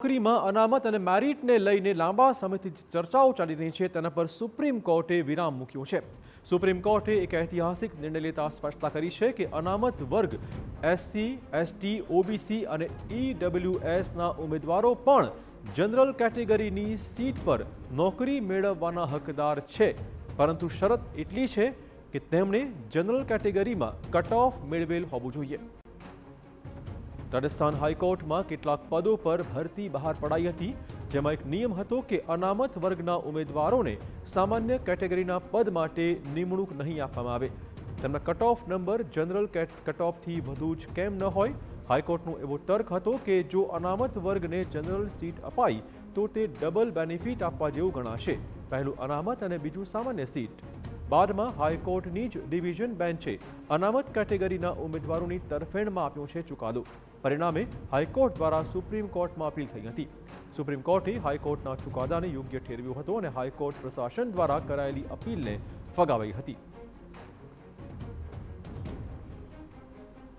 નોકરીમાં અનામત અને મેરિટને લઈને લાંબા સમયથી ચર્ચાઓ ચાલી રહી છે, તેના પર સુપ્રીમ કોર્ટે વિરામ મૂક્યો છે. સુપ્રીમ કોર્ટે એક ઐતિહાસિક નિર્ણય લેતા સ્પષ્ટતા કરી છે કે અનામત વર્ગ એસસી, એસટી, ઓબીસી અને ઈડબ્લ્યુએસના ઉમેદવારો પણ જનરલ કેટેગરીની સીટ પર નોકરી મેળવવાના હકદાર છે, પરંતુ શરત એટલી છે કે તેમણે જનરલ કેટેગરીમાં કટ ઓફ મેળવેલ હોવું જોઈએ. રાજસ્થાન હાઈકોર્ટમાં કેટલાક પદો પર ભરતી બહાર પડાઈ હતી, જેમાં એક નિયમ હતો કે અનામત વર્ગના ઉમેદવારોને સામાન્ય કેટેગરીના પદ માટે નિમણૂક નહીં આપવામાં આવે. તેમના cut off number general cut ઓફથી વધુ જ કેમ ન હોય? હાઈકોર્ટનો એવો તર્ક હતો કે જો અનામત વર્ગને જનરલ સીટ અપાઈ તો તે ડબલ બેનિફિટ આપવા જેવું ગણાશે. પહેલું અનામત અને બીજું સામાન્ય સીટ. બાદમાં હાઈકોર્ટની જ ડિવિઝન બેન્ચે અનામત કેટેગરીના ઉમેદવારોની તરફેણમાં આપ્યો છે ચુકાદો. પરિણામે હાઈકોર્ટ દ્વારા સુપ્રીમ કોર્ટમાં અપીલ થઈ હતી. સુપ્રીમ કોર્ટે હાઈકોર્ટના ચુકાદાને યોગ્ય ઠેરવ્યો હતો અને હાઈકોર્ટ પ્રશાસન દ્વારા કરાયેલી અપીલને ફગાવી હતી.